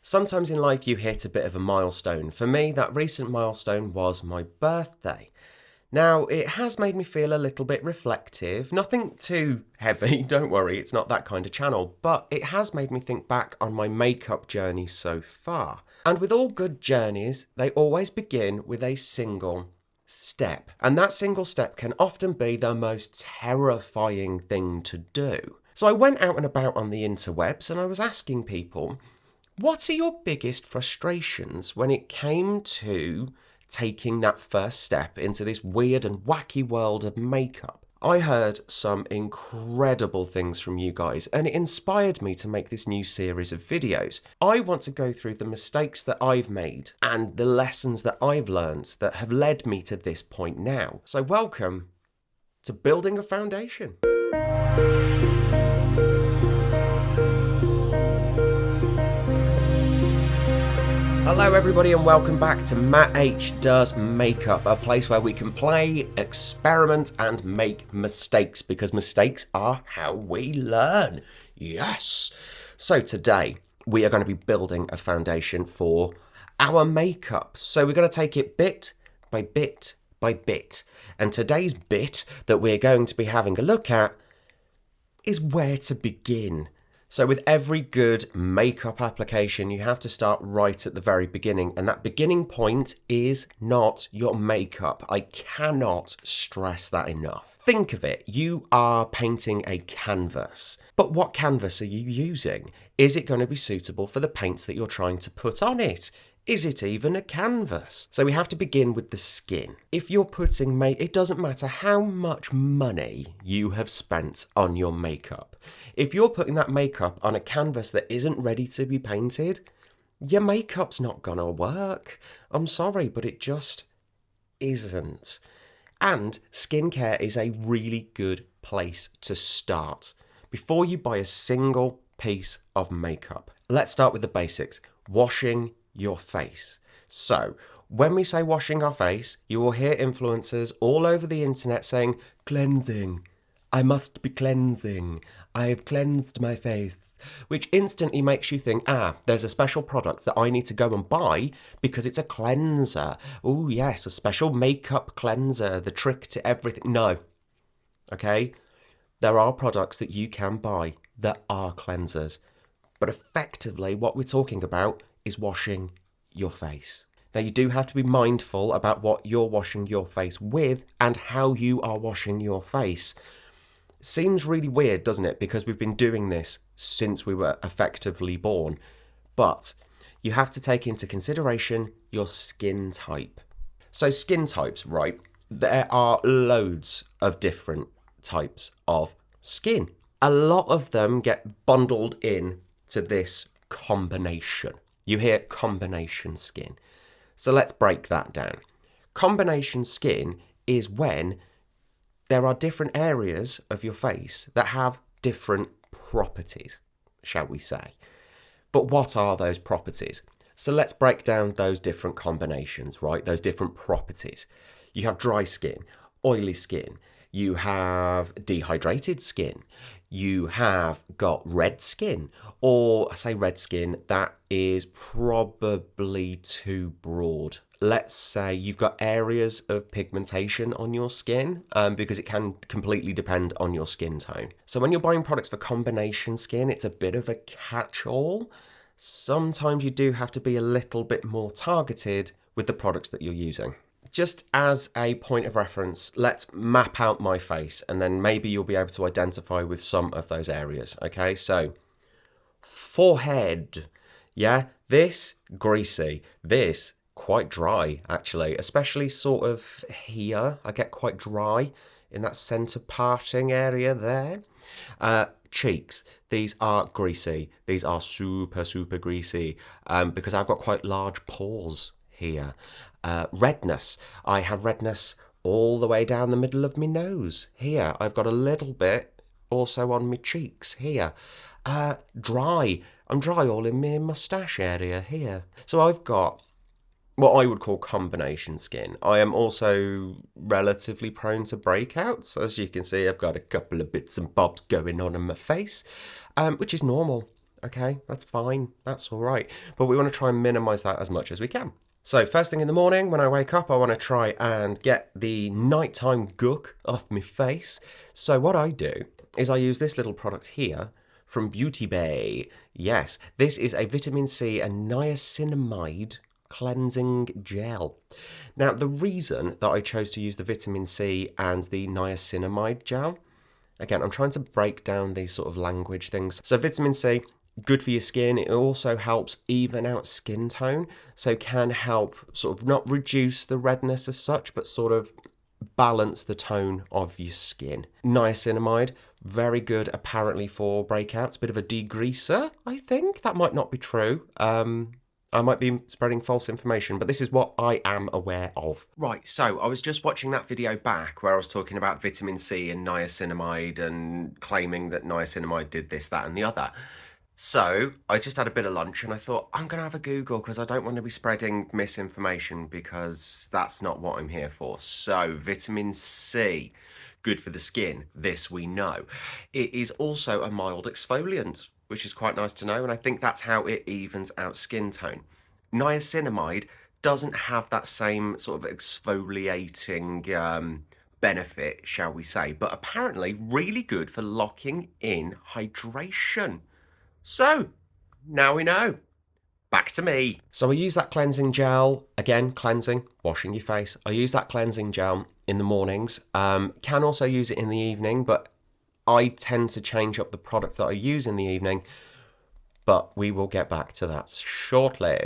Sometimes in life you hit a bit of a milestone. For me, that recent milestone was my birthday. Now, it has made me feel a little bit reflective. Nothing too heavy, don't worry, it's not that kind of channel. But it has made me think back on my makeup journey so far. And with all good journeys, they always begin with a single step. And that single step can often be the most terrifying thing to do. So I went out and about on the interwebs and I was asking people, what are your biggest frustrations when it came to taking that first step into this weird and wacky world of makeup? I heard some incredible things from you guys and it inspired me to make this new series of videos. I want to go through the mistakes that I've made and the lessons that I've learned that have led me to this point now. So welcome to Building a Foundation. Hello everybody and welcome back to Matt H Does Makeup, a place where we can play, experiment and make mistakes because mistakes are how we learn. Yes! So today we are going to be building a foundation for our makeup. So we're going to take it bit by bit by bit. And today's bit that we're going to be having a look at is where to begin. So with every good makeup application, you have to start right at the very beginning. And that beginning point is not your makeup. I cannot stress that enough. Think of it. You are painting a canvas. But what canvas are you using? Is it going to be suitable for the paints that you're trying to put on it? Is it even a canvas? So we have to begin with the skin. If you're putting it doesn't matter how much money you have spent on your makeup. If you're putting that makeup on a canvas that isn't ready to be painted, your makeup's not gonna work. I'm sorry, but it just isn't. And skincare is a really good place to start before you buy a single piece of makeup. Let's start with the basics. Washing your face. So when we say washing our face, you will hear influencers all over the internet saying cleansing. I must be cleansing. I have cleansed my face, which instantly makes you think, there's a special product that I need to go and buy because it's a cleanser. Oh yes, a special makeup cleanser, the trick to everything. No. Okay? There are products that you can buy that are cleansers. But effectively, what we're talking about is washing your face. Now you do have to be mindful about what you're washing your face with and how you are washing your face. Seems really weird, doesn't it? Because we've been doing this since we were effectively born. But you have to take into consideration your skin type. So skin types, right? There are loads of different types of skin. A lot of them get bundled in to this combination. You hear combination skin. So let's break that down. Combination skin is when there are different areas of your face that have different properties, shall we say. But what are those properties? So let's break down those different combinations, right? Those different properties. You have dry skin, oily skin, you have dehydrated skin, you have got red skin, or I say red skin, that is probably too broad. Let's say you've got areas of pigmentation on your skin because it can completely depend on your skin tone. So when you're buying products for combination skin, it's a bit of a catch-all. Sometimes you do have to be a little bit more targeted with the products that you're using. Just as a point of reference, let's map out my face and then maybe you'll be able to identify with some of those areas, okay? So, forehead, yeah? This, greasy. This, quite dry, actually, especially sort of here. I get quite dry in that centre parting area there. Cheeks, these are greasy. These are super, super greasy because I've got quite large pores here. Redness, I have redness all the way down the middle of my nose here. I've got a little bit also on my cheeks here. Dry, I'm dry all in my moustache area here. So I've got what I would call combination skin. I am also relatively prone to breakouts. As you can see, I've got a couple of bits and bobs going on in my face, which is normal. Okay, that's fine. That's all right. But we want to try and minimize that as much as we can. So first thing in the morning when I wake up, I want to try and get the nighttime gook off my face. So what I do is I use this little product here from Beauty Bay. Yes, this is a vitamin C and niacinamide cleansing gel. Now, the reason that I chose to use the vitamin C and the niacinamide gel, again, I'm trying to break down these sort of language things. So vitamin C, good for your skin. It also helps even out skin tone, so can help sort of not reduce the redness as such, but sort of balance the tone of your skin. Niacinamide, very good apparently for breakouts, bit of a degreaser, I think. That might not be true. I might be spreading false information, but this is what I am aware of. Right, so I was just watching that video back where I was talking about vitamin C and niacinamide and claiming that niacinamide did this, that and the other. So I just had a bit of lunch and I thought, I'm going to have a Google because I don't want to be spreading misinformation because that's not what I'm here for. So vitamin C, good for the skin. This we know. It is also a mild exfoliant, which is quite nice to know. And I think that's how it evens out skin tone. Niacinamide doesn't have that same sort of exfoliating benefit, shall we say, but apparently really good for locking in hydration. So, now we know. Back to me. So I use that cleansing gel, again, cleansing, washing your face. I use that cleansing gel in the mornings. Can also use it in the evening, but I tend to change up the product that I use in the evening. But we will get back to that shortly.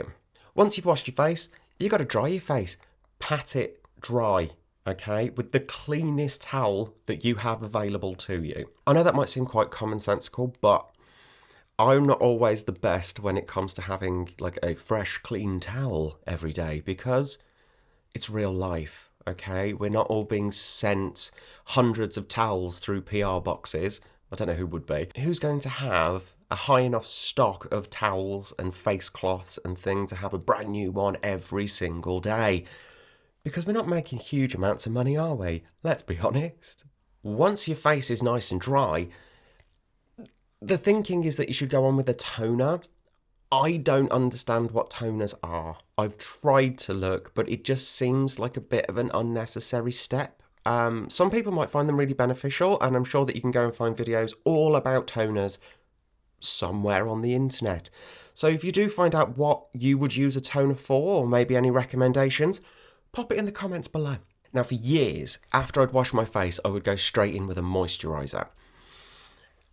Once you've washed your face, you've got to dry your face. Pat it dry, okay, with the cleanest towel that you have available to you. I know that might seem quite commonsensical, but I'm not always the best when it comes to having like a fresh, clean towel every day because it's real life, okay? We're not all being sent hundreds of towels through PR boxes. I don't know who would be. Who's going to have a high enough stock of towels and face cloths and things to have a brand new one every single day? Because we're not making huge amounts of money, are we? Let's be honest. Once your face is nice and dry, the thinking is that you should go on with a toner. I don't understand what toners are. I've tried to look, but it just seems like a bit of an unnecessary step. Some people might find them really beneficial, and I'm sure that you can go and find videos all about toners somewhere on the internet. So if you do find out what you would use a toner for, or maybe any recommendations, pop it in the comments below. Now, for years, after I'd wash my face, I would go straight in with a moisturiser.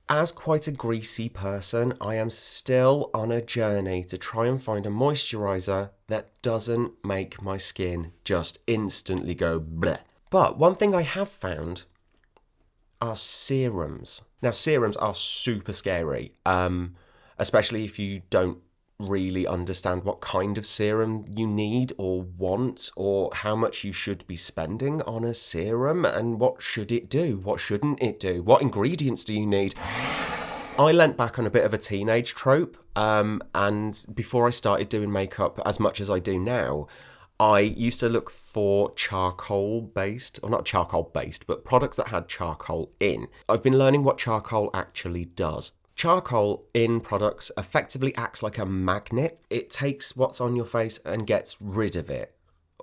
As quite a greasy person, I am still on a journey to try and find a moisturiser that doesn't make my skin just instantly go bleh. But one thing I have found are serums. Now, serums are super scary, especially if you don't really understand what kind of serum you need or want, or how much you should be spending on a serum, and what should it do, what shouldn't it do, what ingredients do you need. I leant back on a bit of a teenage trope, and before I started doing makeup as much as I do now, I used to look for charcoal-based, or not charcoal-based, but products that had charcoal in. I've been learning what charcoal actually does. Charcoal in products effectively acts like a magnet. It takes what's on your face and gets rid of it,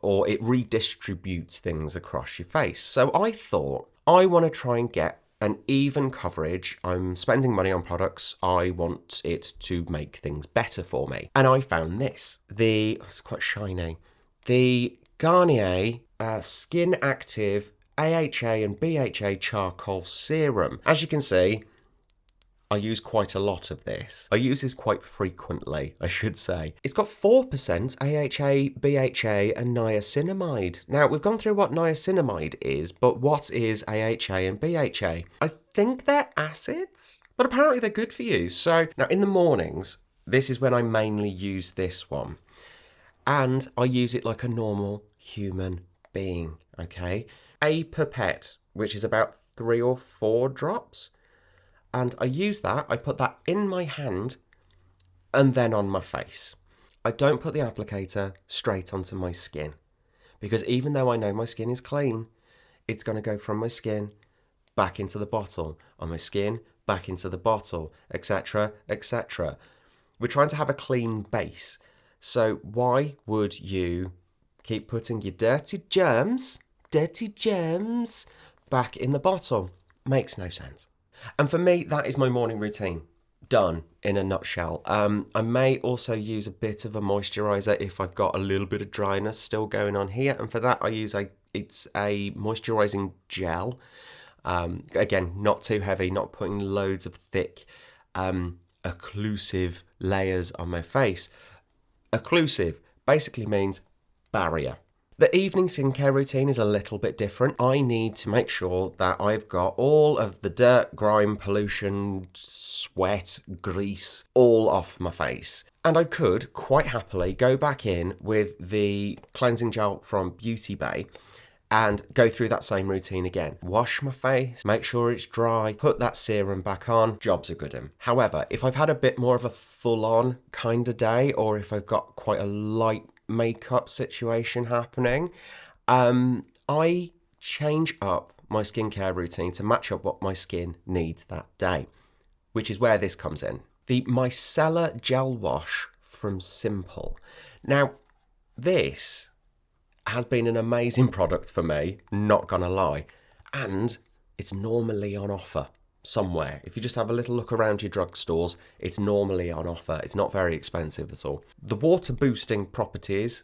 or it redistributes things across your face. So I thought, I want to try and get an even coverage. I'm spending money on products. I want it to make things better for me. And I found this. It's quite shiny. The Garnier Skin Active AHA and BHA Charcoal Serum. As you can see, I use quite a lot of this. I use this quite frequently, I should say. It's got 4% AHA, BHA and niacinamide. Now, we've gone through what niacinamide is, but what is AHA and BHA? I think they're acids, but apparently they're good for you. So, now in the mornings, this is when I mainly use this one. And I use it like a normal human being, okay? A pipette, which is about 3 or 4 drops. And I use that, I put that in my hand and then on my face. I don't put the applicator straight onto my skin because even though I know my skin is clean, it's going to go from my skin back into the bottle, on my skin, back into the bottle, etc., etc. We're trying to have a clean base. So why would you keep putting your dirty germs back in the bottle? Makes no sense. And for me, that is my morning routine. Done in a nutshell. I may also use a bit of a moisturizer if I've got a little bit of dryness still going on here. And for that, I use it's a moisturizing gel. Again, not too heavy, not putting loads of thick, occlusive layers on my face. Occlusive basically means barrier. The evening skincare routine is a little bit different. I need to make sure that I've got all of the dirt, grime, pollution, sweat, grease, all off my face. And I could quite happily go back in with the cleansing gel from Beauty Bay and go through that same routine again. Wash my face, make sure it's dry, put that serum back on, job's a good one. However, if I've had a bit more of a full-on kind of day, or if I've got quite a light makeup situation happening, I change up my skincare routine to match up what my skin needs that day, which is where this comes in. The Micellar Gel Wash from Simple. Now, this has been an amazing product for me, not gonna lie, and it's normally on offer somewhere. If you just have a little look around your drugstores, it's normally on offer. It's not very expensive at all. The water boosting properties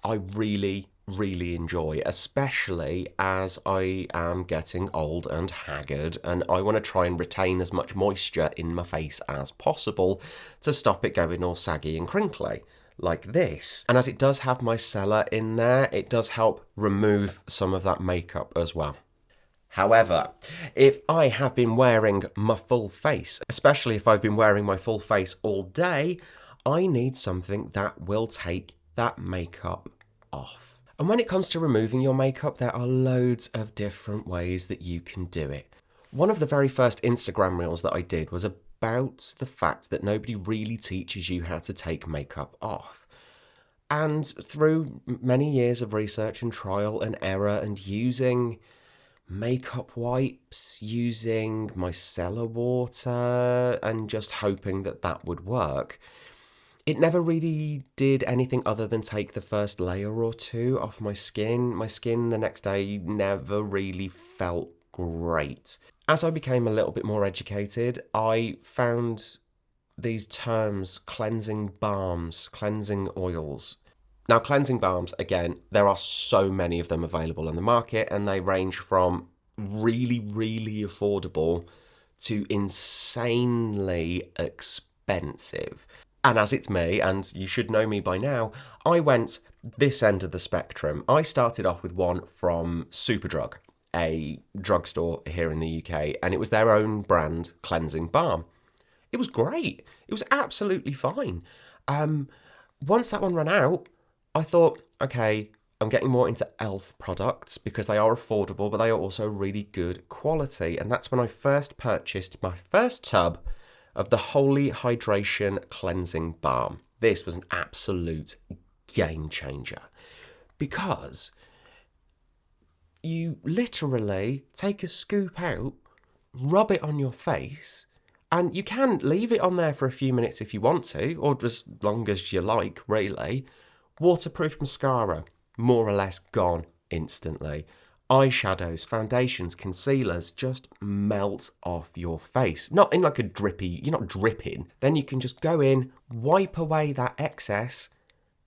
I really enjoy, especially as I am getting old and haggard and I want to try and retain as much moisture in my face as possible to stop it going all saggy and crinkly like this. And as it does have micellar in there, it does help remove some of that makeup as well. However, if I have been wearing my full face, especially if I've been wearing my full face all day, I need something that will take that makeup off. And when it comes to removing your makeup, there are loads of different ways that you can do it. One of the very first Instagram reels that I did was about the fact that nobody really teaches you how to take makeup off. And through many years of research and trial and error and using makeup wipes, using micellar water, and just hoping that that would work, it never really did anything other than take the first layer or two off my skin. My skin the next day never really felt great. As I became a little bit more educated, I found these terms: cleansing balms, cleansing oils. Now, cleansing balms, again, there are so many of them available on the market, and they range from really affordable to insanely expensive. And as it's me, and you should know me by now, I went this end of the spectrum. I started off with one from Superdrug, a drugstore here in the UK, and it was their own brand cleansing balm. It was great. It was absolutely fine. Once that one ran out, I thought, okay, I'm getting more into e.l.f. products because they are affordable, but they are also really good quality. And that's when I first purchased my first tub of the Holy Hydration Cleansing Balm. This was an absolute game changer because you literally take a scoop out, rub it on your face, and you can leave it on there for a few minutes if you want to, or as long as you like, really. Waterproof mascara, more or less gone instantly. Eyeshadows, foundations, concealers just melt off your face. Not in like a drippy, you're not dripping. Then you can just go in, wipe away that excess,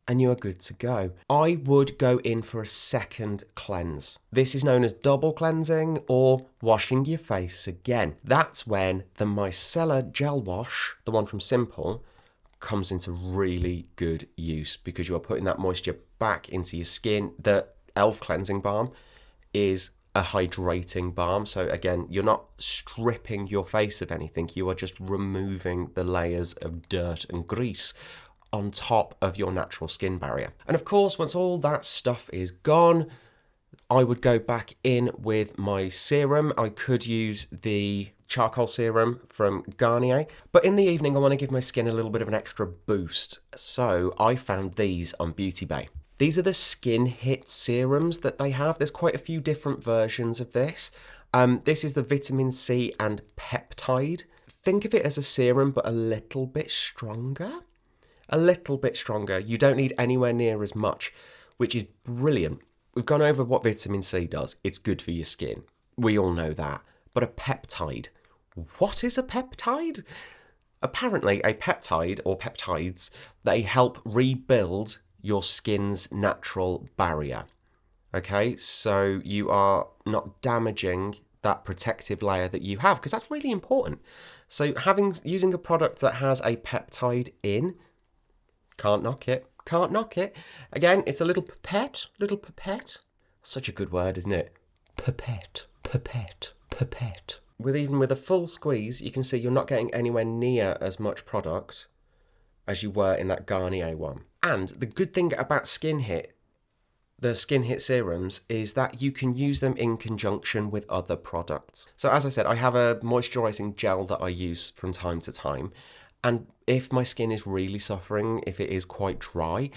and you are good to go. I would go in for a second cleanse. This is known as double cleansing or washing your face again. That's when the Micellar Gel Wash, the one from Simple, comes into really good use because you are putting that moisture back into your skin. The e.l.f. cleansing balm is a hydrating balm, so again, you're not stripping your face of anything, you are just removing the layers of dirt and grease on top of your natural skin barrier. And of course, once all that stuff is gone, I would go back in with my serum. I could use the charcoal serum from Garnier, but in the evening I want to give my skin a little bit of an extra boost, so I found these on Beauty Bay. These are the SKINHIT serums that they have. There's quite a few different versions of this. This is the vitamin C and peptide think of it as a serum, but a little bit stronger. A little bit stronger. You don't need anywhere near as much, which is brilliant. We've gone over what vitamin C does. It's good for your skin. We all know that. But a peptide. What is a peptide? Apparently, a peptide or peptides, they help rebuild your skin's natural barrier. Okay, so you are not damaging that protective layer that you have, because that's really important. So using a product that has a peptide in, can't knock it, can't knock it. Again, it's a little pipette. Such a good word, isn't it? Pipette. Even with a full squeeze, you can see you're not getting anywhere near as much product as you were in that Garnier one. And the good thing about SKINHIT, the SKINHIT serums, is that you can use them in conjunction with other products. So as I said, I have a moisturising gel that I use from time to time. And if my skin is really suffering, if it is quite dry,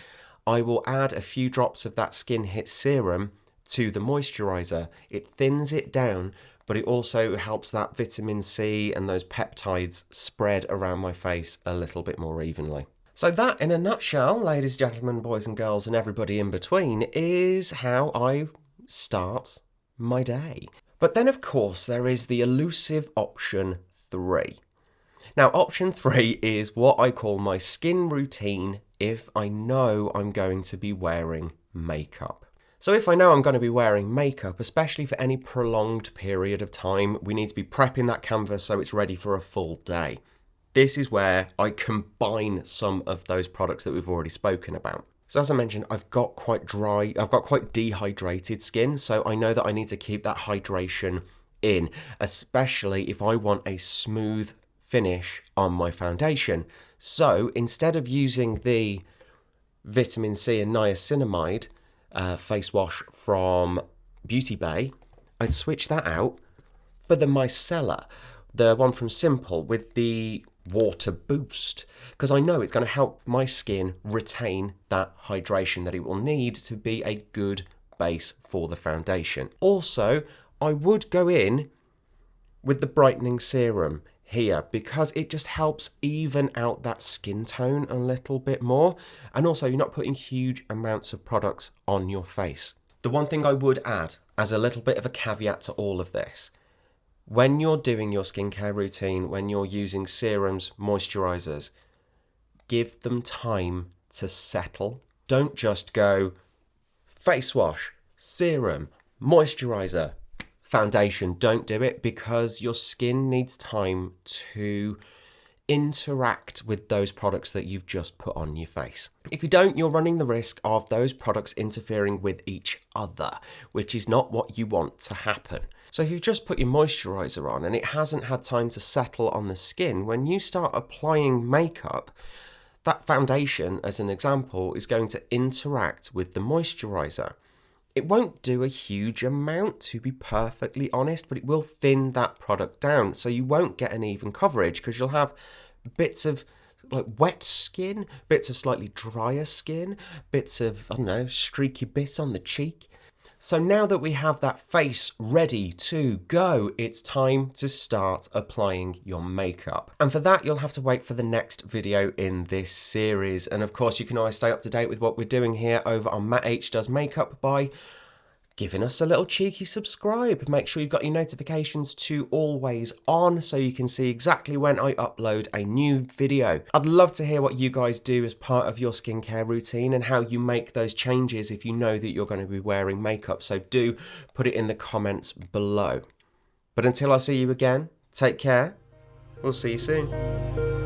I will add a few drops of that SKINHIT serum to the moisturiser. It thins it down, but it also helps that vitamin C and those peptides spread around my face a little bit more evenly. So that, in a nutshell, ladies, gentlemen, boys and girls, and everybody in between, is how I start my day. But then, of course, there is the elusive option 3. Now, option 3 is what I call my skin routine if I know I'm going to be wearing makeup. So if I know I'm going to be wearing makeup, especially for any prolonged period of time, we need to be prepping that canvas so it's ready for a full day. This is where I combine some of those products that we've already spoken about. So as I mentioned, I've got quite dehydrated skin, so I know that I need to keep that hydration in, especially if I want a smooth finish on my foundation. So instead of using the vitamin C and niacinamide face wash from Beauty Bay, I'd switch that out for the Micellar, the one from Simple with the water boost, because I know it's going to help my skin retain that hydration that it will need to be a good base for the foundation. Also, I would go in with the brightening serum here because it just helps even out that skin tone a little bit more, and also you're not putting huge amounts of products on your face. The one thing I would add as a little bit of a caveat to all of this, when you're doing your skincare routine, when you're using serums, moisturizers, give them time to settle. Don't just go face wash, serum, moisturizer, foundation. Don't do it, because your skin needs time to interact with those products that you've just put on your face. If you don't, you're running the risk of those products interfering with each other, which is not what you want to happen. So if you've just put your moisturizer on and it hasn't had time to settle on the skin, when you start applying makeup, that foundation, as an example, is going to interact with the moisturizer. It won't do a huge amount, to be perfectly honest, but it will thin that product down, so you won't get an even coverage, because you'll have bits of like wet skin, bits of slightly drier skin, bits of, I don't know, streaky bits on the cheek. So now that we have that face ready to go, it's time to start applying your makeup. And for that, you'll have to wait for the next video in this series. And of course, you can always stay up to date with what we're doing here over on Matt H Does Makeup by giving us a little cheeky subscribe. Make sure you've got your notifications to always on so you can see exactly when I upload a new video. I'd love to hear what you guys do as part of your skincare routine and how you make those changes if you know that you're going to be wearing makeup. So do put it in the comments below. But until I see you again, take care. We'll see you soon.